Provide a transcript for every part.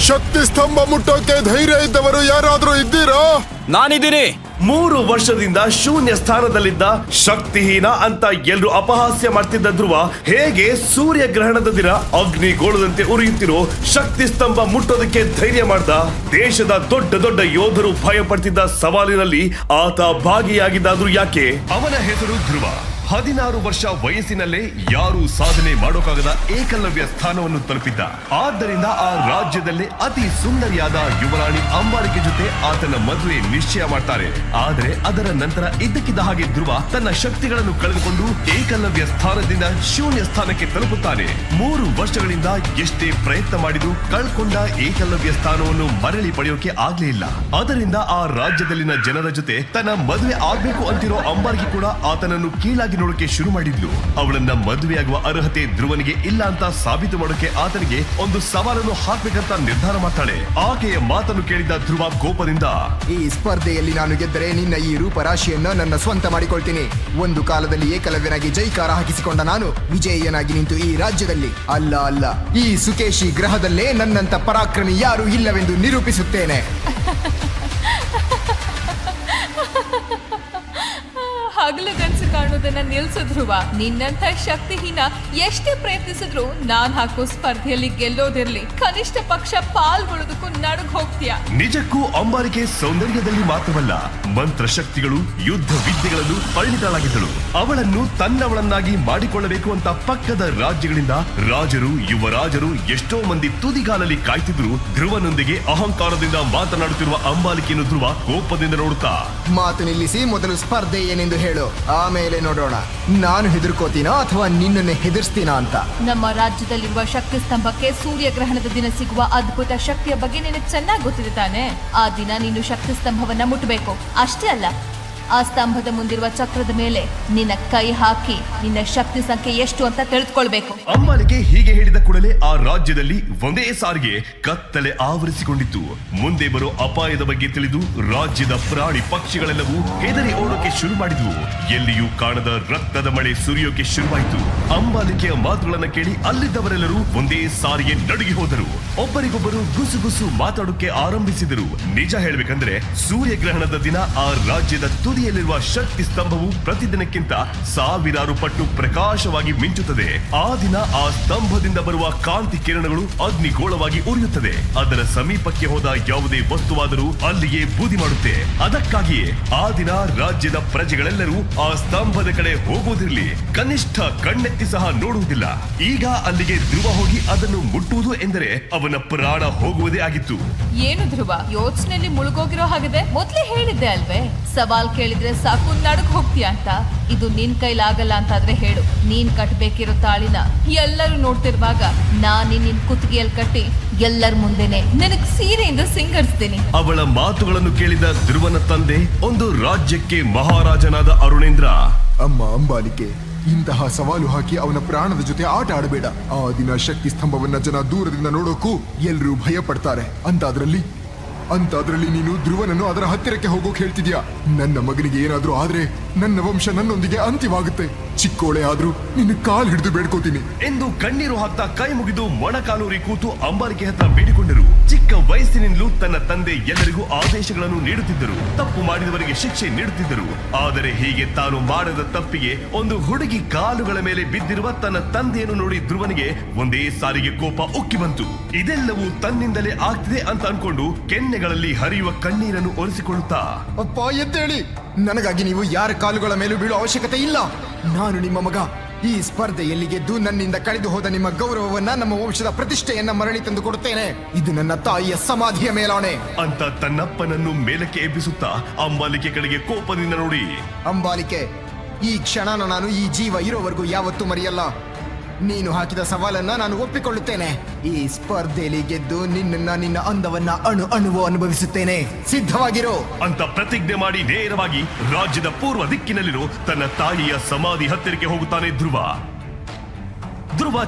ಶಕ್ತಿ ಸ್ತಂಭ ಮುಟ್ಟೋಕೆ ಧೈರ್ಯ ಇದ್ದವರು ಯಾರಾದ್ರೂ ಇದ್ದೀರಾ? ನಾನಿದ್ದೀನಿ. 3 ವರ್ಷದಿಂದ ಶೂನ್ಯ ಸ್ಥಾನದಲ್ಲಿದ್ದ ಶಕ್ತಿಹೀನ ಅಂತ ಎಲ್ರು ಅಪಹಾಸ್ಯ ಮಾಡ್ತಿದ್ದ ಧ್ರುವ ಹೇಗೆ ಸೂರ್ಯಗ್ರಹಣದ ದಿನ ಅಗ್ನಿಗೋಳದಂತೆ ಉರಿಯುತ್ತಿರೋ ಶಕ್ತಿ ಸ್ತಂಭ ಮುಟ್ಟೋದಕ್ಕೆ ಧೈರ್ಯ ಮಾಡ್ದ. ದೇಶದ ದೊಡ್ಡ ದೊಡ್ಡ ಯೋಧರು ಭಯ ಪಡ್ತಿದ್ದ ಸವಾಲಿನಲ್ಲಿ ಆತ ಭಾಗಿಯಾಗಿದ್ದಾದ್ರೂ ಯಾಕೆ? ಅವನ ಹೆಸರು ಧ್ರುವ. 16 ವರ್ಷ ವಯಸ್ಸಿನಲ್ಲೇ ಯಾರೂ ಸಾಧನೆ ಮಾಡೋಕಾಗದ ಏಕಲವ್ಯ ಸ್ಥಾನವನ್ನು ತಲುಪಿದ್ದ. ಆದ್ದರಿಂದ ಆ ರಾಜ್ಯದಲ್ಲೇ ಅತಿ ಸುಂದರಿಯಾದ ಯುವರಾಣಿ ಅಂಬಾಲಿಕೆ ಜೊತೆ ಆತನ ಮದುವೆ ನಿಶ್ಚಯ ಮಾಡ್ತಾರೆ. ಆದರೆ ಅದರ ನಂತರ ಇದ್ದಕ್ಕಿದ್ದ ಹಾಗೆ ಧ್ರುವ ತನ್ನ ಶಕ್ತಿಗಳನ್ನು ಕಳೆದುಕೊಂಡು ಏಕಲವ್ಯ ಸ್ಥಾನದಿಂದ ಶೂನ್ಯ ಸ್ಥಾನಕ್ಕೆ ತಲುಪುತ್ತಾನೆ. 3 ವರ್ಷಗಳಿಂದ ಎಷ್ಟೇ ಪ್ರಯತ್ನ ಮಾಡಿದ್ರು ಕಳ್ಕೊಂಡ ಏಕಲವ್ಯ ಸ್ಥಾನವನ್ನು ಮರಳಿ ಪಡೆಯೋಕೆ ಆಗ್ಲೇ ಇಲ್ಲ. ಅದರಿಂದ ಆ ರಾಜ್ಯದಲ್ಲಿನ ಜನರ ಜೊತೆ ತನ್ನ ಮದುವೆ ಆಗ್ಬೇಕು ಅಂತಿರೋ ಅಂಬಾಲಿಕೆ ಕೂಡ ಆತನನ್ನು ಕೀಳಾಗಿ ನೋಡೋಕೆ ಶುರು ಮಾಡಿದ್ಲು. ಅವಳನ್ನ ಮದುವೆಯಾಗುವ ಅರ್ಹತೆ ಧ್ರುವನಿಗೆ ಇಲ್ಲ ಅಂತ ಸಾಬೀತು ಮಾಡೋಕೆ ಆತನಿಗೆ ಒಂದು ಸವಾಲನ್ನು ಹಾಕ್ಬೇಕಂತ ನಿರ್ಧಾರ ಮಾಡ್ತಾಳೆ. ಆಕೆಯ ಮಾತನ್ನು ಕೇಳಿದ ಧ್ರುವ ಕೋಪದಿಂದ, ಈ ಸ್ಪರ್ಧೆಯಲ್ಲಿ ನಾನು ಗೆದ್ದರೆ ನಿನ್ನ ಈ ರೂಪರಾಶಿಯನ್ನ ನನ್ನ ಸ್ವಂತ ಮಾಡಿಕೊಳ್ತೀನಿ. ಒಂದು ಕಾಲದಲ್ಲಿ ಏಕಲವ್ಯನಾಗಿ ಜೈಕಾರ ಹಾಕಿಸಿಕೊಂಡ ನಾನು ವಿಜಯಿಯನಾಗಿ ನಿಂತು ಈ ರಾಜ್ಯದಲ್ಲಿ ಅಲ್ಲ ಈ ಸುಕೇಶಿ ಗ್ರಹದಲ್ಲೇ ನನ್ನಂತ ಪರಾಕ್ರಮಿ ಯಾರು ಇಲ್ಲವೆಂದು ನಿರೂಪಿಸುತ್ತೇನೆ. ಹಗಲುಗನ್ಸು ಕಾಣುವುದನ್ನ ನಿಲ್ಸು ಧ್ರುವ. ನಿನ್ನಂಥ ಶಕ್ತಿಹೀನ ಎಷ್ಟೇ ಪ್ರಯತ್ನಿಸಿದ್ರು ನಾನ್ ಹಾಕೋ ಸ್ಪರ್ಧೆಯಲ್ಲಿ ಗೆಲ್ಲೋದಿರ್ಲಿ, ಕನಿಷ್ಠ ಪಕ್ಷ ಪಾಲ್ಗೊಳ್ಳೋದಕ್ಕೂ ನಡುಗ್ ಹೋಗ್ತೀಯ. ನಿಜಕ್ಕೂ ಅಂಬಾಲಿಕೆ ಸೌಂದರ್ಯದಲ್ಲಿ ಮಾತ್ರವಲ್ಲ, ಮಂತ್ರ ಶಕ್ತಿಗಳು, ಯುದ್ಧ ವಿದ್ಯೆಗಳನ್ನು ಪರಿಣಿತಳಾಗಿದ್ದಳು. ಅವಳನ್ನು ತನ್ನವಳನ್ನಾಗಿ ಮಾಡಿಕೊಳ್ಳಬೇಕು ಅಂತ ಪಕ್ಕದ ರಾಜ್ಯಗಳಿಂದ ರಾಜರು, ಯುವರಾಜರು ಎಷ್ಟೋ ಮಂದಿ ತುದಿಗಾಲಲ್ಲಿ ಕಾಯ್ತಿದ್ರು. ಧ್ರುವನೊಂದಿಗೆ ಅಹಂಕಾರದಿಂದ ಮಾತನಾಡುತ್ತಿರುವ ಅಂಬಾಲಿಕೆಯನ್ನು ಧ್ರುವ ಕೋಪದಿಂದ ನೋಡುತ್ತಾ, ಮಾತು ನಿಲ್ಲಿಸಿ, ಮೊದಲು ಸ್ಪರ್ಧೆ ಏನೆಂದು ಹೇಳು, ಆಮೇಲೆ ನೋಡೋಣ ನಾನು ಹೆದರ್ಕೋತೀನಾ ಅಥವಾ ನಿನ್ನನ್ನೇ ಹೆದರ್ಸ್ತೀನಾ ಅಂತ. ನಮ್ಮ ರಾಜ್ಯದಲ್ಲಿರುವ ಶಕ್ತಿ ಸ್ತಂಭಕ್ಕೆ ಸೂರ್ಯಗ್ರಹಣದ ದಿನ ಸಿಗುವ ಅದ್ಭುತ ಶಕ್ತಿಯ ಬಗ್ಗೆ ನಿನಗೆ ಚೆನ್ನಾಗಿ ಗೊತ್ತಿದೆ ತಾನೆ? ಆ ದಿನ ನೀನು ಶಕ್ತಿ ಸ್ತಂಭವನ್ನ ಮುಟ್ಟಬೇಕು. ಅಷ್ಟೇ ಅಲ್ಲ, ಆ ಸ್ತಂಭದ ಮುಂದಿರುವ ಚಕ್ರದ ಮೇಲೆ ನಿನ್ನ ಕೈ ಹಾಕಿ ನಿನ್ನ ಶಕ್ತಿ ಸಂಖ್ಯೆ ಎಷ್ಟು ಅಂತ ತಿಳಿದುಕೊಳ್ಬೇಕು. ಅಂಬಾಲಿಕೆ ಹೀಗೆ ಹೇಳಿದ ಕೂಡಲೇ ಆ ರಾಜ್ಯದಲ್ಲಿ ಒಂದೇ ಸಾರಿಗೆ ಕತ್ತಲೆ ಆವರಿಸಿಕೊಂಡಿತ್ತು. ಮುಂದೆ ಬರೋ ಅಪಾಯದ ಬಗ್ಗೆ ತಿಳಿದು ರಾಜ್ಯದ ಪ್ರಾಣಿ ಪಕ್ಷಿಗಳೆಲ್ಲವೂ ಹೆದರಿ ಓಡೋಕೆ ಶುರು ಮಾಡಿದ್ವು. ಎಲ್ಲಿಯೂ ಕಾಣದ ರಕ್ತದ ಮಳೆ ಸುರಿಯೋಕೆ ಶುರುವಾಯಿತು. ಅಂಬಾಲಿಕೆಯ ಮಾತುಗಳನ್ನ ಕೇಳಿ ಅಲ್ಲಿದ್ದವರೆಲ್ಲರೂ ಒಂದೇ ಸಾರಿಗೆ ನಡುಗಿ ಹೋದರು. ಒಬ್ಬರಿಗೊಬ್ಬರು ಗುಸುಗುಸು ಮಾತಾಡೋಕೆ ಆರಂಭಿಸಿದರು. ನಿಜ ಹೇಳ್ಬೇಕಂದ್ರೆ ಸೂರ್ಯಗ್ರಹಣದ ದಿನ ಆ ರಾಜ್ಯದ ತುದಿಯಲ್ಲಿರುವ ಶಕ್ತಿ ಸ್ತಂಭವು ಪ್ರತಿದಿನಕ್ಕಿಂತ 1000 ಪಟ್ಟು ಪ್ರಕಾಶವಾಗಿ ಮಿಂಚುತ್ತದೆ. ಆ ದಿನ ಆ ಸ್ತಂಭದಿಂದ ಬರುವ ಕಾಂತಿ ಕಿರಣಗಳು ಅಗ್ನಿಗೋಳವಾಗಿ ಉರಿಯುತ್ತದೆ. ಅದರ ಸಮೀಪಕ್ಕೆ ಹೋದ ಯಾವುದೇ ವಸ್ತುವಾದರೂ ಅಲ್ಲಿಯೇ ಬೂದಿ ಮಾಡುತ್ತೆ. ಅದಕ್ಕಾಗಿಯೇ ಆ ದಿನ ರಾಜ್ಯದ ಪ್ರಜೆಗಳೆಲ್ಲರೂ ಆ ಸ್ತಂಭದ ಕಡೆ ಹೋಗುವುದಿರಲಿ, ಕನಿಷ್ಠ ಕಣ್ಣೆತ್ತಿ ಸಹ ನೋಡುವುದಿಲ್ಲ. ಈಗ ಅಲ್ಲಿಗೆ ಧ್ರುವ ಹೋಗಿ ಅದನ್ನು ಮುಟ್ಟುವುದು ಎಂದರೆ ಅವನ ಪ್ರಾಣ ಹೋಗುವುದೇ ಆಗಿತ್ತು. ಏನು ಧ್ರುವ, ಯೋಚನೆಯಲ್ಲಿ ಮುಳುಗೋಗಿರೋ ಹಾಗಿದೆ? ಮೊದ್ಲೇ ಹೇಳಿದ್ದೆ ಅಲ್ವೇ, ಸವಾಲ್ ಕೇಳಿದ್ರೆ ಸಾಕು ನಡುಗ್ ಹೋಗ್ತೀಯ ಅಂತ. ಇದು ನಿನ್ ಕೈಲಾಗಲ್ಲ ಅಂತಾದ್ರೆ ಹೇಳು, ನೀನ್ ಕಟ್ಬೇಕಿರೋ ತಾಳಿನ ಎಲ್ಲರೂ ನೋಡ್ತಿರುವಾಗ ನಾನೇ ನಿನ್ ಕುತ್ತಿಗೆಯಲ್ಲಿ ಕಟ್ಟಿ ಎಲ್ಲರ ಮುಂದೆನೆ ನಿನಗ್ ಸೀರೆಯಿಂದ ಸಿಂಗರಿಸ್ತೀನಿ. ಅವಳ ಮಾತುಗಳನ್ನು ಕೇಳಿದ ಧ್ರುವನ ತಂದೆ, ಒಂದು ರಾಜ್ಯಕ್ಕೆ ಮಹಾರಾಜನಾದ ಅರುಣೇಂದ್ರ, ಅಮ್ಮ ಅಂಬಾಲಿಕೆ, ಇಂತಹ ಸವಾಲು ಹಾಕಿ ಅವನ ಪ್ರಾಣದ ಜೊತೆ ಆಟ ಆಡಬೇಡ. ಆ ದಿನ ಶಕ್ತಿ ಸ್ತಂಭವನ್ನ ಜನ ದೂರದಿಂದ ನೋಡೋಕ್ಕೂ ಎಲ್ರೂ ಭಯ ಪಡ್ತಾರೆ. ಅಂತಾದ್ರಲ್ಲಿ ನೀನು ಧ್ರುವನನ್ನು ಅದರ ಹತ್ತಿರಕ್ಕೆ ಹೋಗೋಕೆ ಹೇಳ್ತಿದ್ಯಾ? ನನ್ನ ಮಗನಿಗೆ ಏನಾದ್ರೂ ಆದ್ರೆ ನನ್ನ ವಂಶ ನನ್ನೊಂದಿಗೆ ಅಂತ್ಯವಾಗುತ್ತೆ. ಚಿಕ್ಕೋಳೆ ಆದ್ರೂ ನಿನ್ನ ಕಾಲ್ ಹಿಡಿದು ಬೇಡ್ಕೋತೀನಿ ಎಂದು ಕಣ್ಣೀರು ಹಾಕ್ತಾ ಕೈ ಮುಗಿದು ಮೊಣಕಾಲೂರಿ ಕೂತು ಅಂಬಾಲಿಕೆ ಹತ್ರ ಬೇಡಿಕೊಂಡರು. ಚಿಕ್ಕ ವಯಸ್ಸಿನಿಂದಲೂ ತನ್ನ ತಂದೆ ಎಲ್ಲರಿಗೂ ಆದೇಶಗಳನ್ನು ನೀಡುತ್ತಿದ್ದರು, ತಪ್ಪು ಮಾಡಿದವರಿಗೆ ಶಿಕ್ಷೆ ನೀಡುತ್ತಿದ್ದರು. ಆದರೆ ಹೀಗೆ ತಾನು ಮಾಡದ ತಪ್ಪಿಗೆ ಒಂದು ಹುಡುಗಿ ಕಾಲುಗಳ ಮೇಲೆ ಬಿದ್ದಿರುವ ತನ್ನ ತಂದೆಯನ್ನು ನೋಡಿ ಧ್ರುವನಿಗೆ ಒಂದೇ ಸಾರಿಗೆ ಕೋಪ ಉಕ್ಕಿ ಬಂತು. ಇದೆಲ್ಲವೂ ತನ್ನಿಂದಲೇ ಆಗ್ತಿದೆ ಅಂತ ಅನ್ಕೊಂಡು ಕೆನ್ನೆಗಳಲ್ಲಿ ಹರಿಯುವ ಕಣ್ಣೀರನ್ನು ಒರೆಸಿಕೊಳ್ಳುತ್ತಾ, ಅಪ್ಪ ಎದ್ದೇಳಿ, ನನಗಾಗಿ ನೀವು ಯಾರ ಕಾಲುಗಳ ಮೇಲೂ ಬೀಳೋ ಅವಶ್ಯಕತೆ ಇಲ್ಲ. ನಾನು ನಿಮ್ಮ ಮಗ. ಈ ಸ್ಪರ್ಧೆಯಲ್ಲಿ ಗೆದ್ದು ನನ್ನಿಂದ ಕಳೆದು ಹೋದ ನಿಮ್ಮ ಗೌರವವನ್ನ, ನಮ್ಮ ವಂಶದ ಪ್ರತಿಷ್ಠೆಯನ್ನ ಮರಳಿ ತಂದು ಕೊಡುತ್ತೇನೆ. ಇದು ನನ್ನ ತಾಯಿಯ ಸಮಾಧಿಯ ಮೇಲಾಣೆ ಅಂತ ತನ್ನಪ್ಪನನ್ನು ಮೇಲಕ್ಕೆ ಎಬ್ಬಿಸುತ್ತಾ ಅಂಬಾಲಿಕೆ ಕಡೆಗೆ ಕೋಪದಿಂದ ನೋಡಿ, ಅಂಬಾಲಿಕೆ, ಈ ಕ್ಷಣನ ನಾನು ಈ ಜೀವ ಇರೋವರೆಗೂ ಯಾವತ್ತೂ ಮರೆಯಲ್ಲ. ನೀನು ಹಾಕಿದ ಸವಾಲನ್ನ ನಾನು ಒಪ್ಪಿಕೊಳ್ಳುತ್ತೇನೆ. ಈ ಸ್ಪರ್ಧೆಯಲ್ಲಿ ಗೆದ್ದು ನಿನ್ನ ಅಂದವನ್ನ ಅಣುವು ಅನುಭವಿಸುತ್ತೇನೆ. ಸಿದ್ಧವಾಗಿರೋ ಅಂತ ಪ್ರತಿಜ್ಞೆ ಮಾಡಿ ನೇರವಾಗಿ ರಾಜ್ಯದ ಪೂರ್ವ ದಿಕ್ಕಿನಲ್ಲಿರೋ ತನ್ನ ತಾಯಿಯ ಸಮಾಧಿ ಹತ್ತಿರಕ್ಕೆ ಹೋಗುತ್ತಾನೆ ಧ್ರುವ.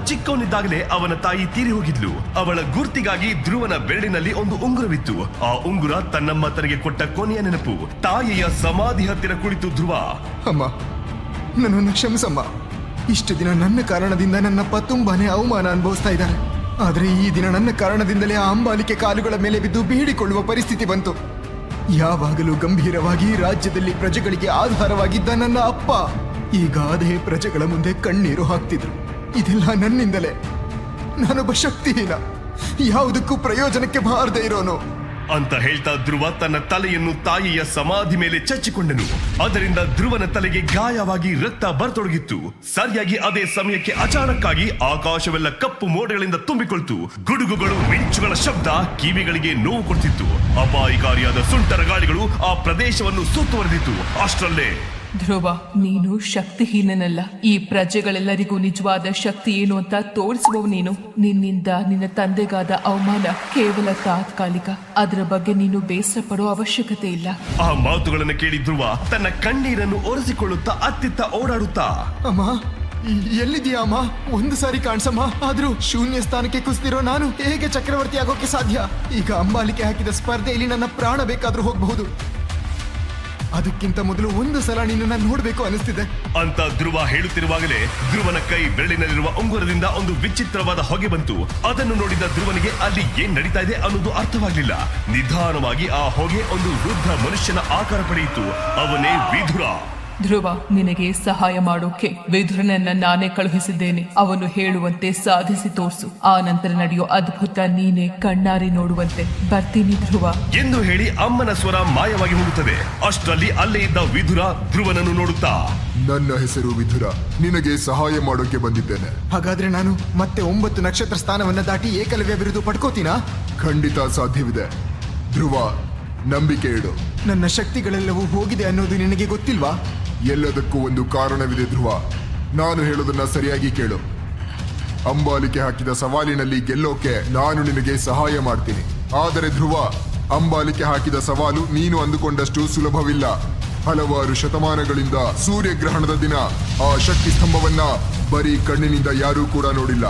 ಚಿಕ್ಕವನಿದ್ದಾಗಲೇ ಅವನ ತಾಯಿ ತೀರಿ ಹೋಗಿದ್ಲು. ಅವಳ ಗುರ್ತಿಗಾಗಿ ಧ್ರುವನ ಬೆರಳಿನಲ್ಲಿ ಒಂದು ಉಂಗುರವಿತ್ತು. ಆ ಉಂಗುರ ತನ್ನಮ್ಮ ತನಗೆ ಕೊಟ್ಟ ಕೊನೆಯ ನೆನಪು. ತಾಯಿಯ ಸಮಾಧಿ ಹತ್ತಿರ ಕುಳಿತು ಧ್ರುವ, ಅಮ್ಮ, ನನ್ನನ್ನು ಕ್ಷಮಿಸಮ್ಮ. ಇಷ್ಟು ದಿನ ನನ್ನ ಕಾರಣದಿಂದ ನನ್ನಪ್ಪ ತುಂಬಾನೇ ಅವಮಾನ ಅನುಭವಿಸ್ತಾ ಇದ್ದಾರೆ. ಆದರೆ ಈ ದಿನ ನನ್ನ ಕಾರಣದಿಂದಲೇ ಆ ಅಂಬಾಲಿಕೆ ಕಾಲುಗಳ ಮೇಲೆ ಬಿದ್ದು ಬೇಡಿಕೊಳ್ಳುವ ಪರಿಸ್ಥಿತಿ ಬಂತು. ಯಾವಾಗಲೂ ಗಂಭೀರವಾಗಿ ರಾಜ್ಯದಲ್ಲಿ ಪ್ರಜೆಗಳಿಗೆ ಆಧಾರವಾಗಿದ್ದ ನನ್ನ ಅಪ್ಪ ಈಗ ಅದೇ ಪ್ರಜೆಗಳ ಮುಂದೆ ಕಣ್ಣೀರು ಹಾಕ್ತಿದ್ರು. ಇದೆಲ್ಲ ನನ್ನಿಂದಲೇ. ನಾನೊಬ್ಬ ಶಕ್ತಿಹೀನ, ಯಾವುದಕ್ಕೂ ಪ್ರಯೋಜನಕ್ಕೆ ಬಾರದೇ ಇರೋನು ಅಂತ ಹೇಳ್ತಾ ಧ್ರುವ ತನ್ನ ತಲೆಯನ್ನು ತಾಯಿಯ ಸಮಾಧಿ ಮೇಲೆ ಚಚ್ಚಿಕೊಂಡನು. ಅದರಿಂದ ಧ್ರುವನ ತಲೆಗೆ ಗಾಯವಾಗಿ ರಕ್ತ ಬರತೊಡಗಿತ್ತು. ಸರಿಯಾಗಿ ಅದೇ ಸಮಯಕ್ಕೆ ಅಚಾನಕ್ಕಾಗಿ ಆಕಾಶವೆಲ್ಲ ಕಪ್ಪು ಮೋಡಗಳಿಂದ ತುಂಬಿಕೊಳ್ತು. ಗುಡುಗುಗಳು, ಮಿಂಚುಗಳ ಶಬ್ದ ಕಿವಿಗಳಿಗೆ ನೋವು ಕೊಡ್ತಿತ್ತು. ಅಪಾಯಕಾರಿಯಾದ ಸುಂಟರ ಗಾಳಿಗಳು ಆ ಪ್ರದೇಶವನ್ನು ಸುತ್ತುವರೆದಿತ್ತು. ಅಷ್ಟರಲ್ಲೇ ಧ್ರುವ, ನೀನು ಶಕ್ತಿಹೀನನಲ್ಲ. ಈ ಪ್ರಜೆಗಳೆಲ್ಲರಿಗೂ ನಿಜವಾದ ಶಕ್ತಿ ಏನು ಅಂತ ತೋರಿಸುವವು ನೀನು. ನಿನ್ನಿಂದ ನಿನ್ನ ತಂದೆಗಾದ ಅವಮಾನ ಕೇವಲ ತಾತ್ಕಾಲಿಕ. ಅದರ ಬಗ್ಗೆ ನೀನು ಬೇಸರ ಪಡೋ ಅವಶ್ಯಕತೆ ಇಲ್ಲ. ಆ ಮಾತುಗಳನ್ನು ಕೇಳಿ ಧ್ರುವ ತನ್ನ ಕಣ್ಣೀರನ್ನು ಒರೆಸಿಕೊಳ್ಳುತ್ತಾ ಅತ್ತಿತ್ತ ಓಡಾಡುತ್ತಾ, ಅಮ್ಮ ಎಲ್ಲಿದೀಯಾ ಅಮ್ಮ? ಒಂದು ಸಾರಿ ಕಾಣಿಸಮ್ಮ. ಆದ್ರೂ ಶೂನ್ಯ ಸ್ಥಾನಕ್ಕೆ ಕುಸಿದಿರೋ ನಾನು ಹೇಗೆ ಚಕ್ರವರ್ತಿ ಆಗೋಕೆ ಸಾಧ್ಯ? ಈಗ ಅಂಬಾಲಿಕೆ ಹಾಕಿದ ಸ್ಪರ್ಧೆಯಲ್ಲಿ ನನ್ನ ಪ್ರಾಣ ಬೇಕಾದ್ರೂ ಹೋಗಬಹುದು. ಅದಕ್ಕಿಂತ ಮೊದಲು ಒಂದು ಸಲ ನಿನ್ನನ್ನು ನೋಡ್ಬೇಕು ಅನಿಸ್ತಿದೆ ಅಂತ ಧ್ರುವ ಹೇಳುತ್ತಿರುವಾಗಲೇ ಧ್ರುವನ ಕೈ ಬೆರಳಿನಲ್ಲಿರುವ ಉಂಗುರದಿಂದ ಒಂದು ವಿಚಿತ್ರವಾದ ಹೊಗೆ ಬಂತು. ಅದನ್ನು ನೋಡಿದ ಧ್ರುವನಿಗೆ ಅಲ್ಲಿ ಏನ್ ನಡೀತಾ ಇದೆ ಅನ್ನೋದು ಅರ್ಥವಾಗ್ಲಿಲ್ಲ. ನಿಧಾನವಾಗಿ ಆ ಹೊಗೆ ಒಂದು ವೃದ್ಧ ಮನುಷ್ಯನ ಆಕಾರ ಪಡೆಯಿತು. ಅವನೇ ವಿಧುರ. ಧ್ರುವ, ನಿನಗೆ ಸಹಾಯ ಮಾಡೋಕೆ ವಿದುರನನ್ನ ನಾನೇ ಕಳುಹಿಸಿದ್ದೇನೆ. ಅವನು ಹೇಳುವಂತೆ ಸಾಧಿಸಿ ತೋರಿಸು. ಆ ನಂತರ ನಡೆಯೋ ಅದ್ಭುತ ನೀನೇ ಕಣ್ಣಾರಿ ನೋಡುವಂತೆ. ಬರ್ತೀನಿ ಧ್ರುವ ಎಂದು ಹೇಳಿ ಅಮ್ಮನ ಸ್ವರ ಮಾಯವಾಗಿ ಹೋಗುತ್ತದೆ. ಅಷ್ಟರಲ್ಲಿ ಅಲ್ಲೇ ಇದ್ದ ವಿಧುರ ಧ್ರುವನನ್ನು ನೋಡುತ್ತಾ, ನನ್ನ ಹೆಸರು ವಿಧುರ, ನಿನಗೆ ಸಹಾಯ ಮಾಡೋಕೆ ಬಂದಿದ್ದೇನೆ. ಹಾಗಾದ್ರೆ ನಾನು ಮತ್ತೆ 9 ನಕ್ಷತ್ರ ಸ್ಥಾನವನ್ನ ದಾಟಿ ಏಕಲವ್ಯ ಬಿರುದು ಪಡ್ಕೋತೀನಾ? ಖಂಡಿತ ಸಾಧ್ಯವಿದೆ. ಧ್ರುವ, ನಂಬಿಕೆ ಇಡು. ನನ್ನ ಶಕ್ತಿಗಳೆಲ್ಲವೂ ಹೋಗಿದೆ ಅನ್ನೋದು ನಿನಗೆ ಗೊತ್ತಿಲ್ವಾ? ಎಲ್ಲದಕ್ಕೂ ಒಂದು ಕಾರಣವಿದೆ ಧ್ರುವ. ನಾನು ಹೇಳೋದನ್ನ ಸರಿಯಾಗಿ ಕೇಳು. ಅಂಬಾಲಿಕೆ ಹಾಕಿದ ಸವಾಲಿನಲ್ಲಿ ಗೆಲ್ಲೋಕೆ ನಾನು ನಿನಗೆ ಸಹಾಯ ಮಾಡ್ತೀನಿ. ಆದರೆ ಧ್ರುವ, ಅಂಬಾಲಿಕೆ ಹಾಕಿದ ಸವಾಲು ನೀನು ಅಂದುಕೊಂಡಷ್ಟು ಸುಲಭವಿಲ್ಲ. ಹಲವಾರು ಶತಮಾನಗಳಿಂದ ಸೂರ್ಯಗ್ರಹಣದ ದಿನ ಆ ಶಕ್ತಿ ಸ್ತಂಭವನ್ನ ಬರೀ ಕಣ್ಣಿನಿಂದ ಯಾರೂ ಕೂಡ ನೋಡಿಲ್ಲ.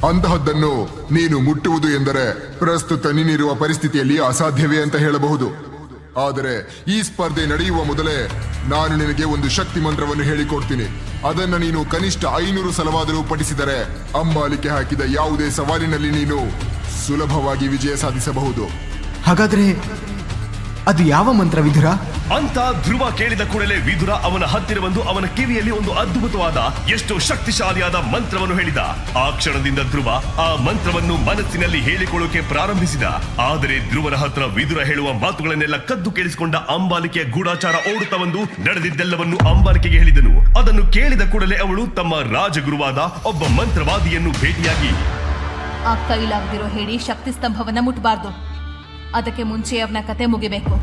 ಅಂತಹದ್ದನ್ನು ನೀನು ಮುಟ್ಟುವುದು ಎಂದರೆ ಪ್ರಸ್ತುತ ನೀನಿರುವ ಪರಿಸ್ಥಿತಿಯಲ್ಲಿ ಅಸಾಧ್ಯವೇ ಅಂತ ಹೇಳಬಹುದು. ಆದರೆ ಈ ಸ್ಪರ್ಧೆ ನಡೆಯುವ ಮೊದಲೇ ನಾನು ನಿನಗೆ ಒಂದು ಶಕ್ತಿ ಮಂತ್ರವನ್ನು ಹೇಳಿಕೊಡ್ತೀನಿ. ಅದನ್ನ ನೀನು ಕನಿಷ್ಠ 500 ಸಲವಾದರೂ ಪಠಿಸಿದರೆ ಅಂಬಾಲಿಕೆ ಹಾಕಿದ ಯಾವುದೇ ಸವಾಲಿನಲ್ಲಿ ನೀನು ಸುಲಭವಾಗಿ ವಿಜಯ ಸಾಧಿಸಬಹುದು. ಹಾಗಾದ್ರೆ ಅದು ಯಾವ ಮಂತ್ರ ವಿಧುರ? ಅಂತ ಧ್ರುವ ಕೇಳಿದ ಕೂಡಲೇ ವಿಧುರ ಅವನ ಹತ್ತಿರ ಬಂದು ಅವನ ಕಿವಿಯಲ್ಲಿ ಒಂದು ಅದ್ಭುತವಾದ, ಎಷ್ಟೋ ಶಕ್ತಿಶಾಲಿಯಾದ ಮಂತ್ರವನ್ನು ಹೇಳಿದ. ಆ ಕ್ಷಣದಿಂದ ಧ್ರುವ ಆ ಮಂತ್ರವನ್ನು ಮನಸ್ಸಿನಲ್ಲಿ ಹೇಳಿಕೊಳ್ಳೋಕೆ ಪ್ರಾರಂಭಿಸಿದ. ಆದರೆ ಧ್ರುವನ ಹತ್ರ ವಿಧುರ ಹೇಳುವ ಮಾತುಗಳನ್ನೆಲ್ಲ ಕದ್ದು ಕೇಳಿಸಿಕೊಂಡ ಅಂಬಾಲಿಕೆಯ ಗೂಢಾಚಾರ ಓಡುತ್ತಾ ಬಂದು ನಡೆದಿದ್ದೆಲ್ಲವನ್ನು ಅಂಬಾಲಿಕೆಗೆ ಹೇಳಿದನು. ಅದನ್ನು ಕೇಳಿದ ಕೂಡಲೇ ಅವಳು ತಮ್ಮ ರಾಜಗುರುವಾದ ಒಬ್ಬ ಮಂತ್ರವಾದಿಯನ್ನು ಭೇಟಿಯಾಗಿ, ಆ ಕೈಲಾಗ್ದಿರೋ ಹೇಳಿ ಶಕ್ತಿ ಸ್ತಂಭವನ್ನ ಮುಟ್ಬಾರ್ದು. ಅದಕ್ಕೆ ಮುಂಚೆ ಅವನ ಕತೆ ಮುಗಿಬೇಕು.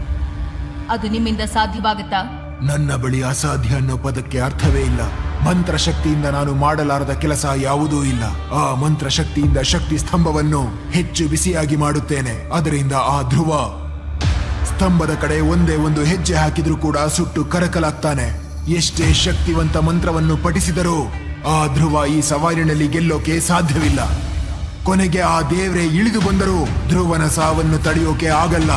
ಅದು ನಿಮ್ಮಿಂದ ಸಾಧ್ಯವಾಗುತ್ತಾ? ನನ್ನ ಬಳಿ ಅಸಾಧ್ಯ ಅನ್ನೋ ಪದಕ್ಕೆ ಅರ್ಥವೇ ಇಲ್ಲ. ಮಂತ್ರಶಕ್ತಿಯಿಂದ ನಾನು ಮಾಡಲಾರದ ಕೆಲಸ ಯಾವುದೂ ಇಲ್ಲ. ಆ ಮಂತ್ರಶಕ್ತಿಯಿಂದ ಶಕ್ತಿ ಸ್ತಂಭವನ್ನು ಹೆಚ್ಚು ಬಿಸಿಯಾಗಿ ಮಾಡುತ್ತೇನೆ. ಅದರಿಂದ ಆ ಧ್ರುವ ಸ್ತಂಭದ ಕಡೆ ಒಂದೇ ಒಂದು ಹೆಜ್ಜೆ ಹಾಕಿದ್ರೂ ಕೂಡ ಸುಟ್ಟು ಕರಕಲಾಗ್ತಾನೆ. ಎಷ್ಟೇ ಶಕ್ತಿವಂತ ಮಂತ್ರವನ್ನು ಪಠಿಸಿದರೂ ಆ ಧ್ರುವ ಈ ಸವಾಲಿನಲ್ಲಿ ಗೆಲ್ಲೋಕೆ ಸಾಧ್ಯವಿಲ್ಲ. ಕೊನೆಗೆ ಆ ದೇವ್ರೆ ಇಳಿದು ಬಂದರೂ ಧ್ರುವನ ಸಾವನ್ನು ತಡೆಯೋಕೆ ಆಗಲ್ಲ.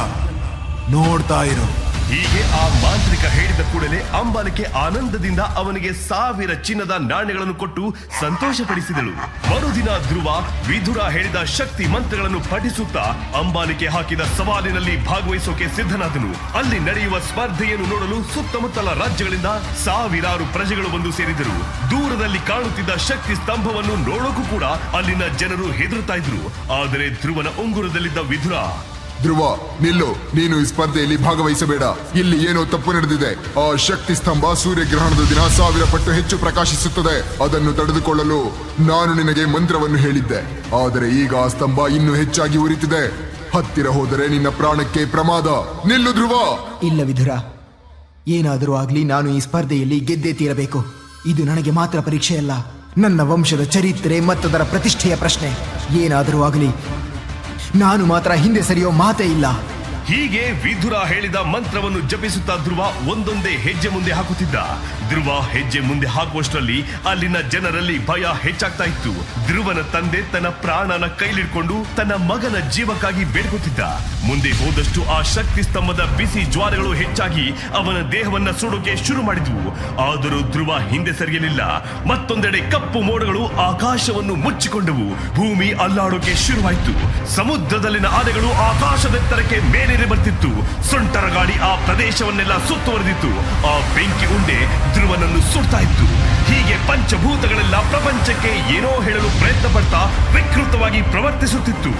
ನೋಡ್ತಾ ಇರು. ಹೀಗೆ ಆ ಮಾಂತ್ರಿಕ ಹೇಳಿದ ಕೂಡಲೇ ಅಂಬಾಲಿಕೆ ಆನಂದದಿಂದ ಅವನಿಗೆ 1000 ಚಿನ್ನದ ನಾಣ್ಯಗಳನ್ನು ಕೊಟ್ಟು ಸಂತೋಷಪಡಿಸಿದಳು. ಮರುದಿನ ಧ್ರುವ ವಿಧುರ ಹೇಳಿದ ಶಕ್ತಿ ಮಂತ್ರಗಳನ್ನು ಪಠಿಸುತ್ತಾ ಅಂಬಾಲಿಕೆ ಹಾಕಿದ ಸವಾಲಿನಲ್ಲಿ ಭಾಗವಹಿಸೋಕೆ ಸಿದ್ಧನಾದನು. ಅಲ್ಲಿ ನಡೆಯುವ ಸ್ಪರ್ಧೆಯನ್ನು ನೋಡಲು ಸುತ್ತಮುತ್ತಲ ರಾಜ್ಯಗಳಿಂದ ಸಾವಿರಾರು ಪ್ರಜೆಗಳು ಬಂದು ಸೇರಿದರು. ದೂರದಲ್ಲಿ ಕಾಣುತ್ತಿದ್ದ ಶಕ್ತಿ ಸ್ತಂಭವನ್ನು ನೋಡೋಕು ಕೂಡ ಅಲ್ಲಿನ ಜನರು ಹೆದರುತ್ತಾ ಇದ್ರು. ಆದರೆ ಧ್ರುವನ ಉಂಗುರದಲ್ಲಿದ್ದ ವಿಧುರ, ಧ್ರುವ, ನಿಲ್ಲು. ನೀನು ಈ ಸ್ಪರ್ಧೆಯಲ್ಲಿ ಭಾಗವಹಿಸಬೇಡ. ಇಲ್ಲಿ ಏನೋ ತಪ್ಪು ನಡೆದಿದೆ. ಆ ಶಕ್ತಿ ಸ್ತಂಭ ಸೂರ್ಯಗ್ರಹಣದ ದಿನ 1000 ಪಟ್ಟು ಹೆಚ್ಚು ಪ್ರಕಾಶಿಸುತ್ತದೆ. ಅದನ್ನು ತಡೆದುಕೊಳ್ಳಲು ನಾನು ನಿನಗೆ ಮಂತ್ರವನ್ನು ಹೇಳಿದ್ದೆ. ಆದರೆ ಈಗ ಆ ಸ್ತಂಭ ಇನ್ನೂ ಹೆಚ್ಚಾಗಿ ಉರಿತಿದೆ. ಹತ್ತಿರ ಹೋದರೆ ನಿನ್ನ ಪ್ರಾಣಕ್ಕೆ ಪ್ರಮಾದ. ನಿಲ್ಲು ಧ್ರುವ. ಇಲ್ಲ ವಿಧುರ, ಏನಾದರೂ ಆಗ್ಲಿ ನಾನು ಈ ಸ್ಪರ್ಧೆಯಲ್ಲಿ ಗೆದ್ದೇ ತೀರಬೇಕು. ಇದು ನನಗೆ ಮಾತ್ರ ಪರೀಕ್ಷೆಯಲ್ಲ, ನನ್ನ ವಂಶದ ಚರಿತ್ರೆ ಮತ್ತದರ ಪ್ರತಿಷ್ಠೆಯ ಪ್ರಶ್ನೆ. ಏನಾದರೂ ಆಗಲಿ ನಾನು ಮಾತ್ರ ಹಿಂದೆ ಸರಿಯೋ ಮಾತೇ ಇಲ್ಲ. ಹೀಗೆ ವಿದುರ ಹೇಳಿದ ಮಂತ್ರವನ್ನು ಜಪಿಸುತ್ತಾ ಧ್ರುವ ಒಂದೊಂದೇ ಹೆಜ್ಜೆ ಮುಂದೆ ಹಾಕುತ್ತಿದ್ದ. ಧ್ರುವ ಹೆಜ್ಜೆ ಮುಂದೆ ಹಾಕುವಷ್ಟರಲ್ಲಿ ಅಲ್ಲಿನ ಜನರಲ್ಲಿ ಭಯ ಹೆಚ್ಚಾಗ್ತಾ ಇತ್ತು. ಧ್ರುವನ ತಂದೆ ತನ್ನ ಪ್ರಾಣನ ಕೈಲಿಡ್ಕೊಂಡು ತನ್ನ ಮಗನ ಜೀವಕ್ಕಾಗಿ ಬೇಡ್ಕೊತಿದ್ದ. ಮುಂದೆ ಹೋದಷ್ಟು ಆ ಶಕ್ತಿ ಸ್ತಂಭದ ಬಿಸಿ ಜ್ವಾಲೆಗಳು ಹೆಚ್ಚಾಗಿ ಅವನ ದೇಹವನ್ನ ಸುಡೋಕೆ ಶುರು ಮಾಡಿದ್ವು. ಆದರೂ ಧ್ರುವ ಹಿಂದೆ ಸರಿಯಲಿಲ್ಲ. ಮತ್ತೊಂದೆಡೆ ಕಪ್ಪು ಮೋಡಗಳು ಆಕಾಶವನ್ನು ಮುಚ್ಚಿಕೊಂಡವು. ಭೂಮಿ ಅಲ್ಲಾಡೋಕೆ ಶುರುವಾಯಿತು. ಸಮುದ್ರದಲ್ಲಿನ ಅಲೆಗಳು ಆಕಾಶದೆತ್ತರಕ್ಕೆ ಮೇಲೇರಿ ಬರ್ತಿತ್ತು. ಸುಂಟರ ಗಾಳಿ ಆ ಪ್ರದೇಶವನ್ನೆಲ್ಲ ಸುತ್ತುವರೆದಿತ್ತು. ಆ ಬೆಂಕಿ ಉಂಡೆ ಧ್ರುವನನ್ನು ಸುಡ್ತಾ ಇತ್ತು. ಹೀಗೆ ಪಂಚಭೂತಗಳೆಲ್ಲ ಪ್ರಪಂಚಕ್ಕೆ ಏನೋ ಹೇಳಲು ಪ್ರಯತ್ನ ಪಡ್ತಾ ವಿಕೃತವಾಗಿ ಪ್ರವರ್ತಿಸುತ್ತಿತ್ತು.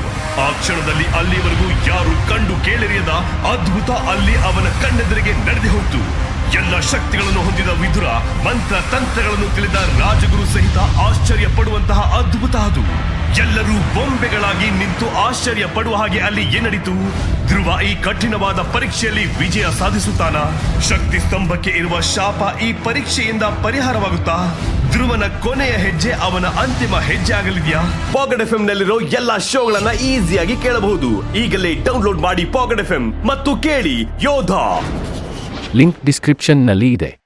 ಆ ಕ್ಷಣದಲ್ಲಿ ಅಲ್ಲಿವರೆಗೂ ಯಾರು ಕಂಡು ಕೇಳಿರಿಯದ ಅದ್ಭುತ ಅಲ್ಲಿ ಅವನ ಕಣ್ಣೆದುರಿಗೆ ನಡೆದು ಹೋಯಿತು. ಎಲ್ಲ ಶಕ್ತಿಗಳನ್ನು ಹೊಂದಿದ ವಿದುರ ಮಂತ್ರ ತಂತ್ರಗಳನ್ನು ತಿಳಿದ ರಾಜಗುರು ಸಹಿತ ಆಶ್ಚರ್ಯ ಪಡುವಂತಹ ಅದ್ಭುತ ಅದು. ಎಲ್ಲರೂ ಬೊಂಬೆಗಳಾಗಿ ನಿಂತು ಆಶ್ಚರ್ಯ ಪಡುವ ಹಾಗೆ ಅಲ್ಲಿ ಏನಡಿತು? ಧ್ರುವ ಈ ಕಠಿಣವಾದ ಪರೀಕ್ಷೆಯಲ್ಲಿ ವಿಜಯ ಸಾಧಿಸುತ್ತಾನ? ಶಕ್ತಿ ಸ್ತಂಭಕ್ಕೆ ಇರುವ ಶಾಪ ಈ ಪರೀಕ್ಷೆಯಿಂದ ಪರಿಹಾರವಾಗುತ್ತಾ? ಧ್ರುವನ ಕೊನೆಯ ಹೆಜ್ಜೆ ಅವನ ಅಂತಿಮ ಹೆಜ್ಜೆ ಆಗಲಿದೆಯಾ? ಪಾಕೆಟ್ ಎಫ್ಎಂ ನಲ್ಲಿರೋ ಎಲ್ಲಾ ಶೋಗಳನ್ನ ಈಸಿಯಾಗಿ ಕೇಳಬಹುದು. ಈಗಲೇ ಡೌನ್ಲೋಡ್ ಮಾಡಿ ಪಾಕೆಟ್ ಎಫ್ಎಂ ಮತ್ತು ಕೇಳಿ ಯೋಧ. ಲಿಂಕ್ ಡಿಸ್ಕ್ರಿಪ್ಷನ್ನಲ್ಲಿ ಇದೆ.